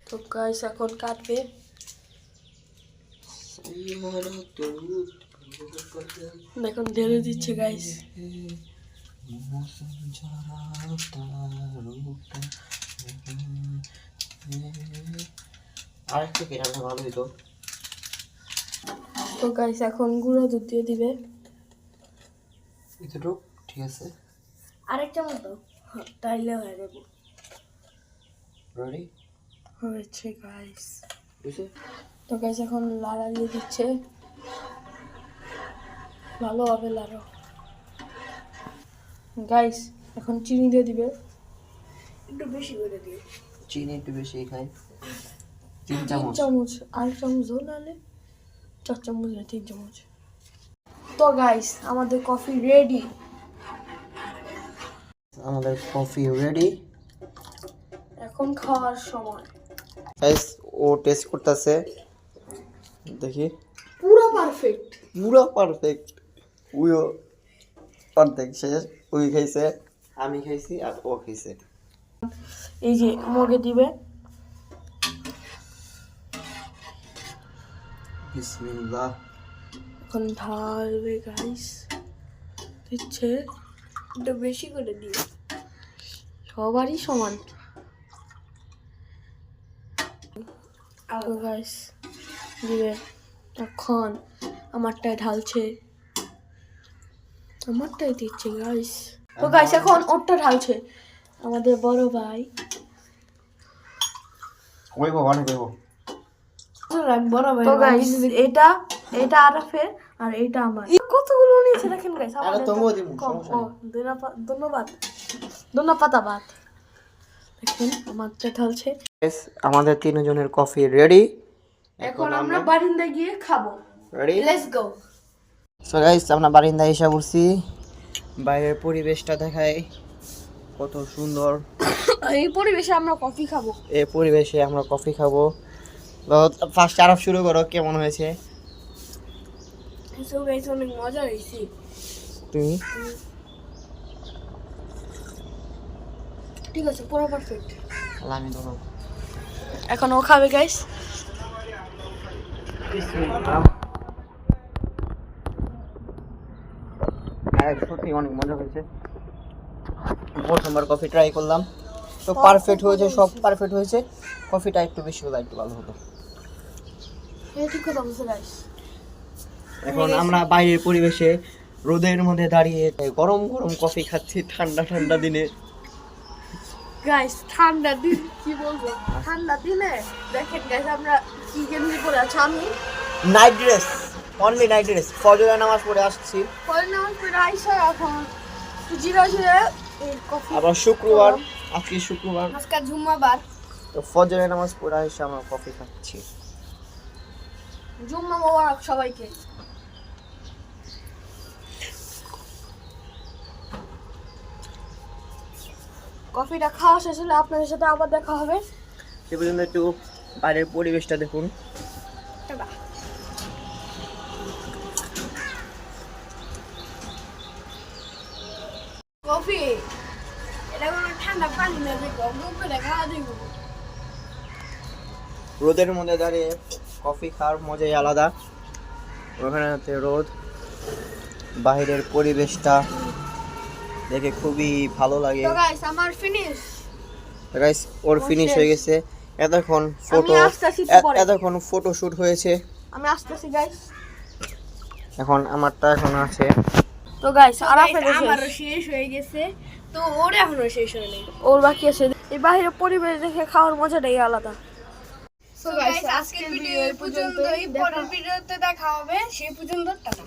তো গাইস এখন কাটবে। দেখুন ঢেলে দিচ্ছে গাইস। আরেকটু কেটে ভালো হইতো। তো গাইস এখন গুঁড়ো দুধ দিয়ে দিবে। এতটুকু ঠিক আছে। আরেক চামচ দাও, তাইলে হয়ে যাবে। রেডি হয়েছে গাইস। বুঝছে? তো গাইস এখন লাড়া দিয়ে দিচ্ছে, ভালোভাবে লাড়ো। গাইস এখন চিনি দিয়ে দিবে, একটু বেশি করে দিবে। চিনি একটু বেশি খাই। 3 3 চামচ। চামচ, আর চামচ হো নালে 4 চামচ না 3 চামচ। তো গাইস আমাদের কফি রেডি। আমাদের কফি রেডি। এখন খাওয়ার সময়। গাইস ও টেস্ট করতেছে, দেখি পুরো পারফেক্ট। পুরো পারফেক্ট। উইও অর্ধেক শেষ। উই খাইছে, আমি খাইছি আর ও খাইছে। এই যে মগে দিবে। বিসমিল্লাহ। এখন ঢালবে গাইস, দিচ্ছে একটু বেশি করে দিবে, সবারই সমান। তো গাইস দিবে, এখন আমারটাই ঢালছে, আমারটাই দিচ্ছে গাইস। তো গাইস এখন ওরটা ঢালছে আমাদের বড় ভাই। ওই বাবা অনেক হইব। তো গাইস এটা এটা আরাফের আর এটা আমার। কতগুলো নিয়েছে দেখেন গাইস। আরে তোমও দিমু, সমস্যা ধন্যবাদ ধন্যবাদ। দেখেন আমারটা ঢালছে। গাইস আমাদের তিনজনের কফি রেডি। এখন আমরা বারিন্দায় গিয়ে খাবো। Ready? Let's go. So guys আমরা বারিন্দায় এসে পড়ছি। বাইরের পরিবেশটা দেখাই কত সুন্দর। এই পরিবেশে আমরা কফি খাবো। এই পরিবেশে আমরা কফি খাবো। ফার্স্ট আরব শুরু করো, কেমন হয়েছে? সো গাইস অনেক মজা হয়েছে। তুমি? ঠিক আছে, পুরো পারফেক্ট। আমি ধরো। এখন ও খাবে গাইস। সত্যি অনেক মজা হয়েছে। প্রথমবার কফি ট্রাই করলাম, তো পারফেক্ট হয়েছে, সব পারফেক্ট হয়েছে। কফিটা একটু বেশি হলে একটু ভালো হতো। ঠিক কথা বলছো গাইস। এখন আমরা বাইরের পরিবেশে রোদের মধ্যে দাঁড়িয়ে গরম গরম কফি খাচ্ছি ঠান্ডা ঠান্ডা দিনে। গাইস ঠান্ডা দিন কি বলবো, ঠান্ডা দিনে দেখেন গাইস আমরা কি গেঞ্জি পরে আছি। আমি night dress, only night dress. ফজরের নামাজ পড়ে আসছি, পরে নামাজ পড়ে আইসা এখন জিরা জিরা এই কফি। আবার শুক্রবার, আজকে শুক্রবার, আজকে জুম্মাবার। তো ফজরের নামাজ পড়ে এসে আমরা কফি খাচ্ছি। জুম্মা মোবারক সবাইকে। কফিটা খাওয়া শেষ হলে আপনাদের সাথে আবার দেখা হবে। সে পর্যন্ত একটু বাইরের পরিবেশটা দেখুন। কফি এটা কোনো ঠান্ডা পানি না যে গরম করে খাওয়া দিব। রোদের মধ্যে দাঁড়িয়ে কফি খাওয়ার মজাই আলাদা। ওখানে রোদ, বাইরের পরিবেশটা দেখে খুবই ভালো লাগে। তো গাইস আমার ফিনিশ। তো গাইস ওর ফিনিশ হয়ে গেছে। এতক্ষণ ফটো শুট হয়েছে। আমি আসতেছি গাইস। এখন আমারটা এখন আছে। তো গাইস আমারও শেষ হয়ে গেছে, তো ওর এখনো শেষ হয়নি, ওর বাকি আছে। এই বাইরের পরিবেশ দেখে খাওয়ার মজাটাই আলাদা। সো গাইস আজকের ভিডিও এই পর্যন্তই। পরের ভিডিওতে দেখা হবে, সেই পর্যন্ত টাটা।